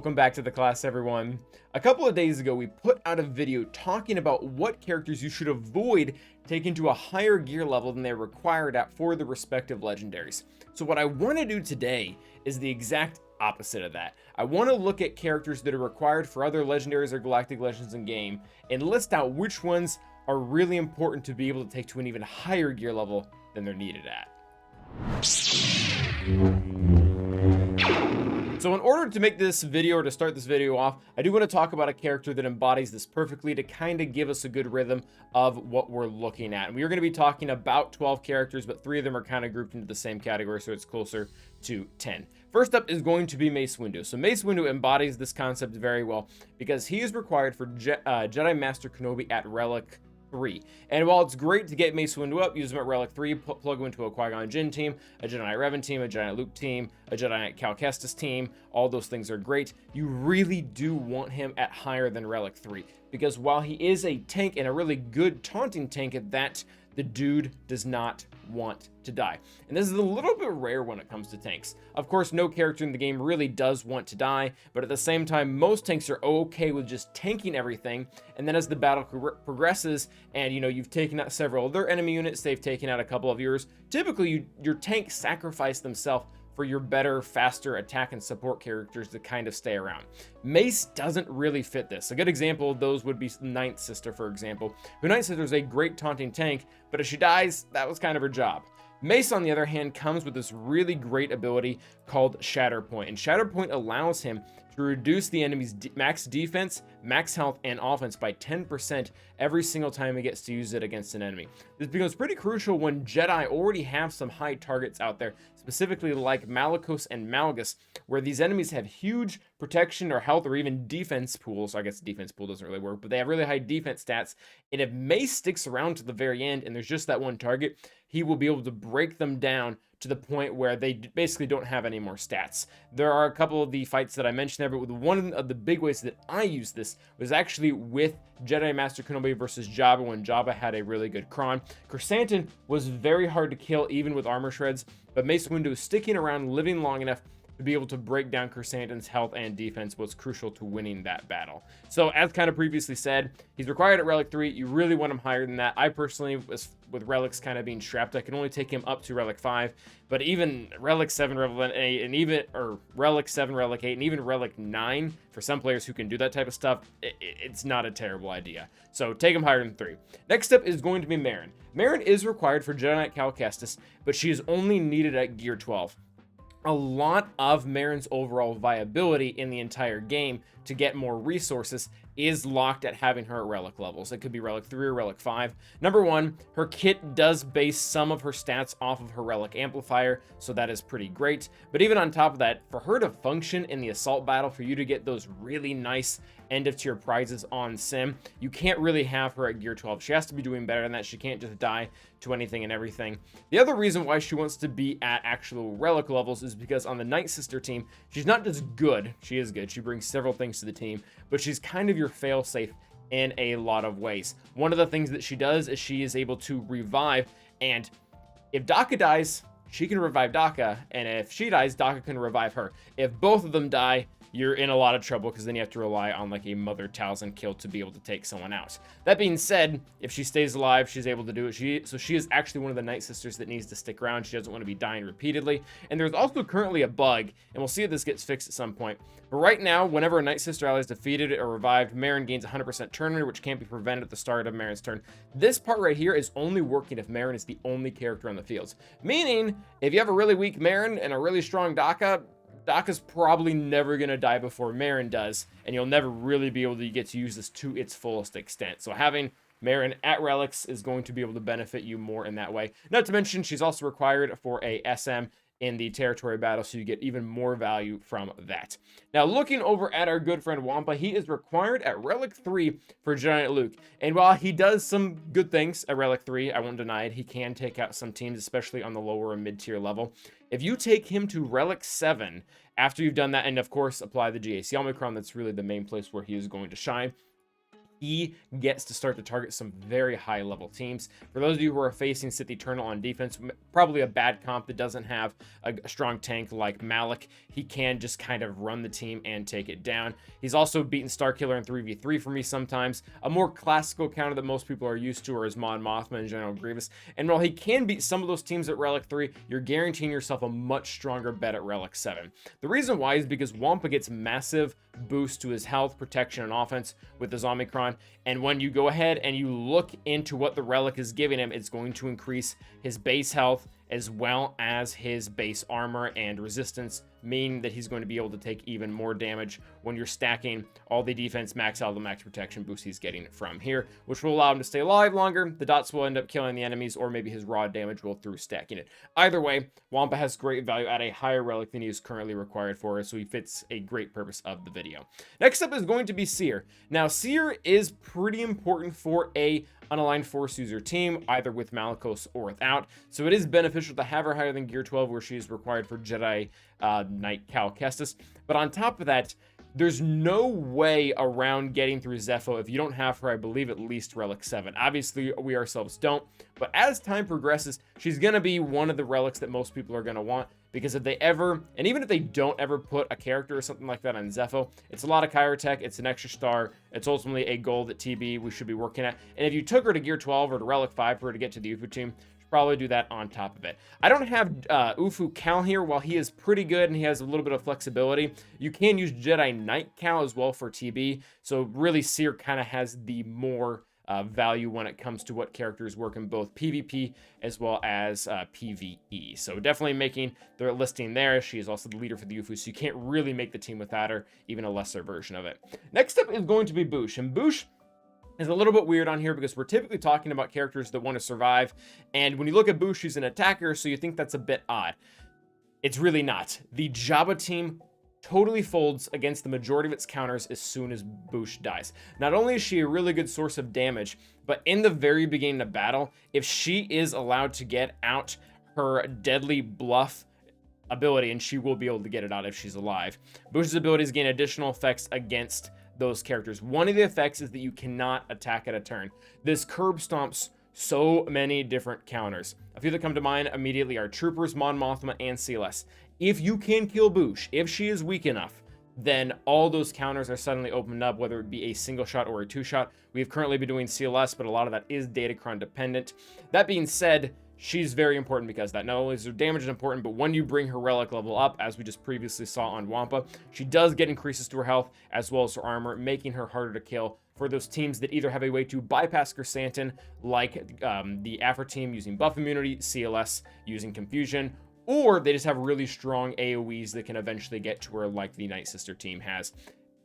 Welcome back to the class, everyone. A couple of days ago, we put out a video talking about what characters you should avoid taking to a higher gear level than they're required at for the respective legendaries. So what I want to do today is the exact opposite of that. I want to look at characters that are required for other legendaries or galactic legends in game and list out which ones are really important to be able to take to an even higher gear level than they're needed at. So in order to make this video, or to start this video off, I do want to talk about a character that embodies this perfectly to kind of give us a good rhythm of what we're looking at. And we are going to be talking about 12 characters, but 3 of them are kind of grouped into the same category, so it's closer to 10. First up is going to be Mace Windu. So Mace Windu embodies this concept very well because he is required for Jedi Master Kenobi at Relic 3. And while it's great to get Mace Windu up, use him at Relic 3, plug him into a Qui-Gon Jinn team, a Jedi Knight Revan team, a Jedi Knight Luke team, a Jedi Knight Cal Kestis team, all those things are great. You really do want him at higher than Relic 3, because while he is a tank and a really good taunting tank at that, the dude does not want to die. And this is a little bit rare when it comes to tanks. Of course, no character in the game really does want to die, but at the same time, most tanks are okay with just tanking everything. And then as the battle progresses and you've taken out several of their enemy units, they've taken out a couple of yours, typically your tanks sacrifice themselves for your better, faster attack and support characters to kind of stay around. Mace doesn't really fit this. A good example of those would be Ninth Sister, for example. Ninth Sister is a great taunting tank, but if she dies, that was kind of her job. Mace, on the other hand, comes with this really great ability called Shatterpoint, and Shatterpoint allows him to reduce the enemy's max defense, max health, and offense by 10% every single time he gets to use it against an enemy. This becomes pretty crucial when Jedi already have some high targets out there, specifically like Malicos and Malgus, where these enemies have huge protection or health or even defense pools. I guess defense pool doesn't really work, but they have really high defense stats. And if Mace sticks around to the very end and there's just that one target, he will be able to break them down to the point where they basically don't have any more stats. There are a couple of the fights that I mentioned there, but one of the big ways that I used this was actually with Jedi Master Kenobi versus Jabba, when Jabba had a really good Kron. Chrysanthemum was very hard to kill even with armor shreds, but Mace Windu sticking around, living long enough to be able to break down Chrysanthemum's health and defense was crucial to winning that battle. So as kind of previously said, he's required at Relic 3. You really want him higher than that. I personally, with relics kind of being strapped, I can only take him up to Relic 5, but even Relic 7, Relic 8, and even Relic 7, Relic 8, and even Relic 9, for some players who can do that type of stuff, it's not a terrible idea. So take him higher than 3. Next up is going to be Marin. Marin is required for Jedi Knight Cal Kestis, but she is only needed at Gear 12. A lot of Marin's overall viability in the entire game to get more resources is locked at having her at relic levels. It could be Relic 3 or Relic 5. Number 1, her kit does base some of her stats off of her relic amplifier, so that is pretty great. But even on top of that, for her to function in the assault battle, for you to get those really nice end of tier prizes on sim, you can't really have her at Gear 12. She has to be doing better than that. She can't just die to anything and everything. The other reason why she wants to be at actual relic levels is because on the Night Sister team, she's not just good. She is good. She brings several things to the team, but she's kind of your fail-safe in a lot of ways. One of the things that she does is she is able to revive, and if Daka dies, she can revive Daka, and if she dies, Daka can revive her. If both of them die, you're in a lot of trouble, because then you have to rely on like a Mother Talzin kill to be able to take someone out. That being said, if she stays alive, she's able to do it. So she is actually one of the Night Sisters that needs to stick around. She doesn't want to be dying repeatedly. And there's also currently a bug, and we'll see if this gets fixed at some point. But right now, whenever a Night Sister ally is defeated or revived, Marin gains 100% turn rate, which can't be prevented at the start of Marin's turn. This part right here is only working if Marin is the only character on the field. Meaning, if you have a really weak Marin and a really strong Daka, Daka's probably never going to die before Marin does, and you'll never really be able to get to use this to its fullest extent. So having Marin at relics is going to be able to benefit you more in that way. Not to mention, she's also required for a SM in the territory battle, so you get even more value from that. Now, looking over at our good friend Wampa, he is required at Relic 3 for Jedi Knight Luke. And while he does some good things at Relic 3, I won't deny it, he can take out some teams, especially on the lower and mid-tier level. If you take him to Relic 7, after you've done that, and of course, apply the GAC Omicron, that's really the main place where he is going to shine. he gets to start to target some very high level teams. For those of you who are facing Sith Eternal on defense, probably a bad comp that doesn't have a strong tank like Malik, he can just kind of run the team and take it down. He's also beaten Starkiller in 3v3 for me sometimes. A more classical counter that most people are used to is Mon Mothma and General Grievous. And while he can beat some of those teams at Relic 3, you're guaranteeing yourself a much stronger bet at Relic 7. The reason why is because Wampa gets massive boost to his health, protection, and offense with his Omicron. And when you go ahead and you look into what the relic is giving him, it's going to increase his base health as well as his base armor and resistance, meaning that he's going to be able to take even more damage when you're stacking all the defense, max out the max protection boost he's getting from here, which will allow him to stay alive longer. The dots will end up killing the enemies, or maybe his raw damage will through stacking it. Either way, Wampa has great value at a higher relic than he is currently required for, so he fits a great purpose of the video. Next up is going to be Seer. Now, Seer is pretty important for a unaligned Force user team, either with Malicos or without, so it is beneficial to have her higher than Gear 12, where she is required for Jedi Knight Cal Kestis. But on top of that, there's no way around getting through Zepho if you don't have her, I believe, at least Relic 7. Obviously, we ourselves don't, but as time progresses, she's going to be one of the relics that most people are going to want, because if they ever, and even if they don't ever put a character or something like that on Zepho, it's a lot of Chirotech, it's an extra star, it's ultimately a goal that TB we should be working at. And if you took her to Gear 12 or to Relic 5 for her to get to the UFO team, probably do that on top of it. I don't have Ufu Cal here. While he is pretty good and he has a little bit of flexibility, you can use Jedi Knight Cal as well for TB. So really, Seer kind of has the more value when it comes to what characters work in both PvP as well as PvE. So definitely making the listing there. She is also the leader for the UFU, so you can't really make the team without her, even a lesser version of it. Next up is going to be Boushh, and Boushh is a little bit weird on here because we're typically talking about characters that want to survive, and when you look at Boushh, she's an attacker, so you think that's a bit odd. It's really not. The Jabba team totally folds against the majority of its counters as soon as Boushh dies. Not only is she a really good source of damage, but in the very beginning of battle, if she is allowed to get out her deadly bluff ability, and she will be able to get it out if she's alive, Boush's abilities gain additional effects against those characters. One of the effects is that you cannot attack at a turn. This curb stomps so many different counters. A few that come to mind immediately are Troopers, Mon Mothma, and CLS. If you can kill Boushh, if she is weak enough, then all those counters are suddenly opened up, whether it be a single shot or a two shot. We've currently been doing CLS, but a lot of that is Datacron dependent. That being said, she's very important because that not only is her damage important, but when you bring her relic level up, as we just previously saw on Wampa, she does get increases to her health as well as her armor, making her harder to kill for those teams that either have a way to bypass Chrysanthemum, like the Afro team using buff immunity, CLS using confusion, or they just have really strong AoEs that can eventually get to her, like the Night Sister team has.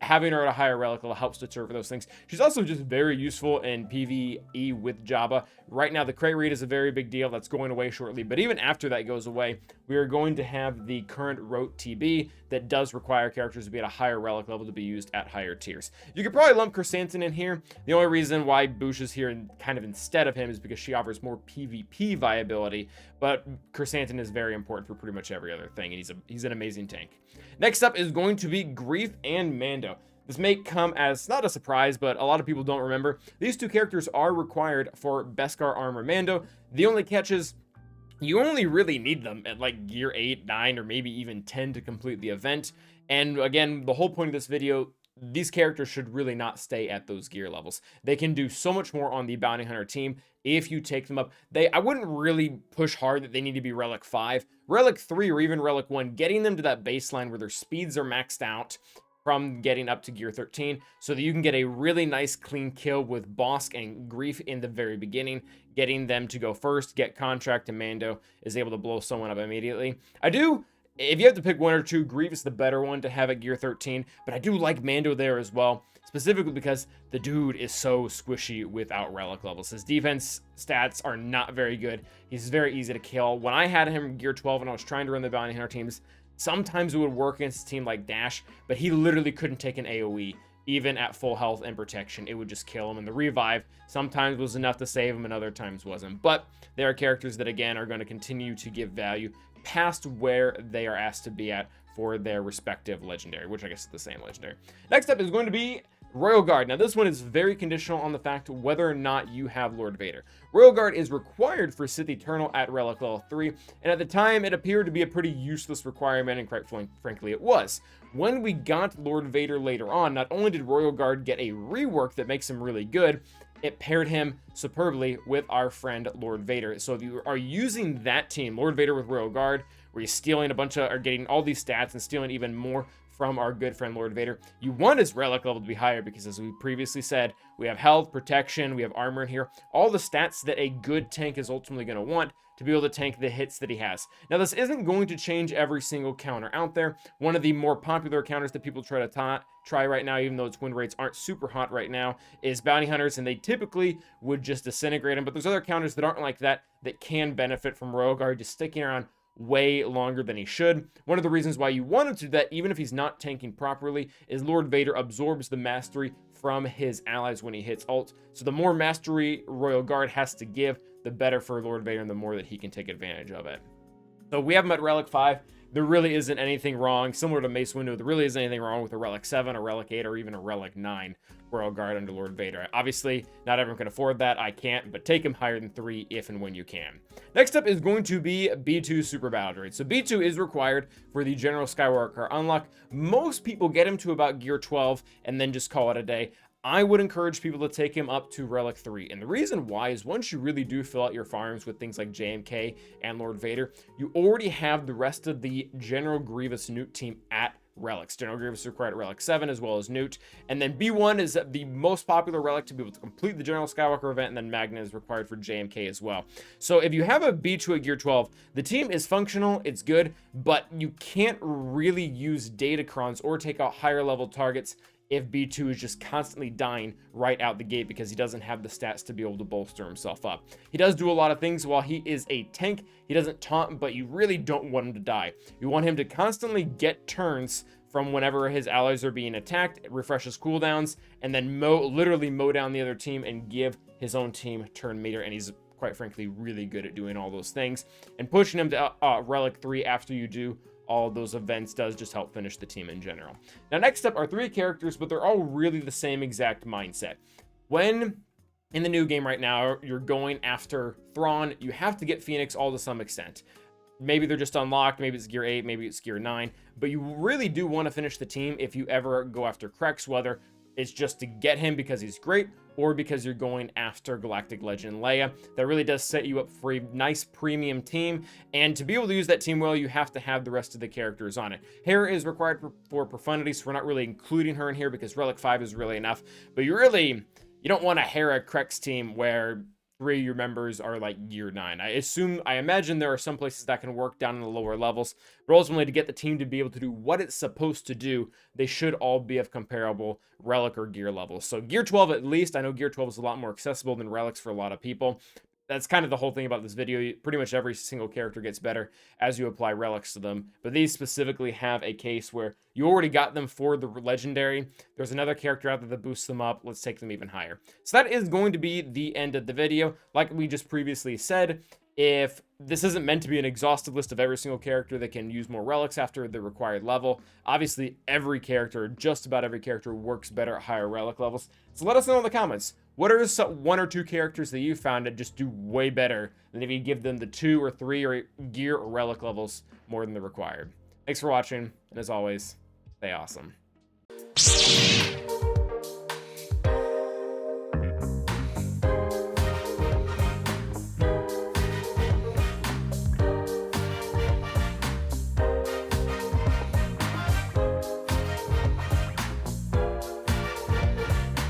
Having her at a higher relic level helps deter for those things. She's also just very useful in PvE with Jabba. Right now, the crate read is a very big deal. That's going away shortly. But even after that goes away, we are going to have the current Rote TB that does require characters to be at a higher relic level to be used at higher tiers. You could probably lump Chrysanthemum in here. The only reason why Boushh is here and kind of instead of him is because she offers more PvP viability. But Chrysanthemum is very important for pretty much every other thing, and he's an amazing tank. Next up is going to be Greef and Mando. This may come as not a surprise, but a lot of people don't remember. These two characters are required for Beskar Armor Mando. The only catch is you only really need them at like Gear 8, 9, or maybe even 10 to complete the event. And again, the whole point of this video, these characters should really not stay at those gear levels. They can do so much more on the Bounty Hunter team if you take them up. I wouldn't really push hard that they need to be Relic 5. Relic 3 or even Relic 1, getting them to that baseline where their speeds are maxed out from getting up to Gear 13 so that you can get a really nice clean kill with Bossk and Greef in the very beginning. Getting them to go first, get Contract, and Mando is able to blow someone up immediately. If you have to pick one or two, Greef is the better one to have at Gear 13, but I do like Mando there as well, specifically because the dude is so squishy without relic levels. His defense stats are not very good. He's very easy to kill. When I had him Gear 12 and I was trying to run the Bounty Hunter teams, sometimes it would work against a team like Dash, but he literally couldn't take an AoE. Even at full health and protection, it would just kill him. And the revive sometimes was enough to save him and other times wasn't. But there are characters that, again, are going to continue to give value past where they are asked to be at for their respective legendary, which I guess is the same legendary. Next up is going to be Royal Guard. Now this one is very conditional on the fact whether or not you have Lord Vader. Royal Guard is required for Sith Eternal at relic level 3, and at the time it appeared to be a pretty useless requirement, and quite frankly it was. When we got Lord Vader later on, not only did Royal Guard get a rework that makes him really good, it paired him superbly with our friend Lord Vader. So if you are using that team, Lord Vader with Royal Guard, where you're stealing a bunch of, or getting all these stats and stealing even more from our good friend Lord Vader, you want his relic level to be higher because, as we previously said, we have health, protection, we have armor in here, all the stats that a good tank is ultimately going to want to be able to tank the hits that he has. Now, this isn't going to change every single counter out there. One of the more popular counters that people try to try right now, even though its win rates aren't super hot right now, is bounty hunters, and they typically would just disintegrate them. But there's other counters that aren't like that can benefit from Royal Guard just sticking around way longer than he should. One of the reasons why you want him to do that, even if he's not tanking properly, is Lord Vader absorbs the mastery from his allies when he hits ult. So the more mastery Royal Guard has to give, the better for Lord Vader and the more that he can take advantage of it. So we have him at relic 5. There really isn't anything wrong. Similar to Mace Windu, there really isn't anything wrong with a relic 7, a relic 8, or even a relic 9 Royal Guard under Lord Vader. Obviously, not everyone can afford that. I can't, but take him higher than 3 if and when you can. Next up is going to be B2 Super Battle Droid. So B2 is required for the General Skywalker unlock. Most people get him to about gear 12 and then just call it a day. I would encourage people to take him up to relic 3. And the reason why is once you really do fill out your farms with things like JMK and Lord Vader, you already have the rest of the General Grievous Newt team at relics. General Grievous is required at relic 7 as well as Newt. And then B1 is the most popular relic to be able to complete the General Skywalker event, and then Magna is required for JMK as well. So if you have a B2 at gear 12, the team is functional, it's good, but you can't really use Datacrons or take out higher level targets if B2 is just constantly dying right out the gate because he doesn't have the stats to be able to bolster himself up. He does do a lot of things while he is a tank. He doesn't taunt, but you really don't want him to die. You want him to constantly get turns from whenever his allies are being attacked, it refreshes cooldowns, and then literally mow down the other team and give his own team turn meter, and he's quite frankly really good at doing all those things. And pushing him to relic 3 after you do all those events does just help finish the team in general. Now, next up are 3 characters, but they're all really the same exact mindset. When in the new game right now, you're going after Thrawn, you have to get Phoenix all to some extent. Maybe they're just unlocked, maybe it's gear 8, maybe it's gear 9, but you really do want to finish the team if you ever go after Krex, whether it's just to get him because he's great, or because you're going after Galactic Legend Leia. That really does set you up for a nice premium team, and to be able to use that team well, you have to have the rest of the characters on it. Hera is required for Profundity, so we're not really including her in here because relic 5 is really enough, but you don't want a Hera Krex team where 3 of your members are like gear 9. I imagine there are some places that can work down in the lower levels, but ultimately to get the team to be able to do what it's supposed to do, they should all be of comparable relic or gear levels. So gear 12 at least. I know gear 12 is a lot more accessible than relics for a lot of people. That's kind of the whole thing about this video. Pretty much every single character gets better as you apply relics to them, but these specifically have a case where you already got them for the legendary. There's another character out there that boosts them up. Let's take them even higher. So that is going to be the end of the video. Like we just previously said, if this isn't meant to be an exhaustive list of every single character that can use more relics after the required level, obviously every character, just about every character, works better at higher relic levels. So let us know in the comments, what are some 1 or 2 characters that you found that just do way better than if you give them the 2 or 3 or gear or relic levels more than the required? Thanks for watching, and as always, stay awesome.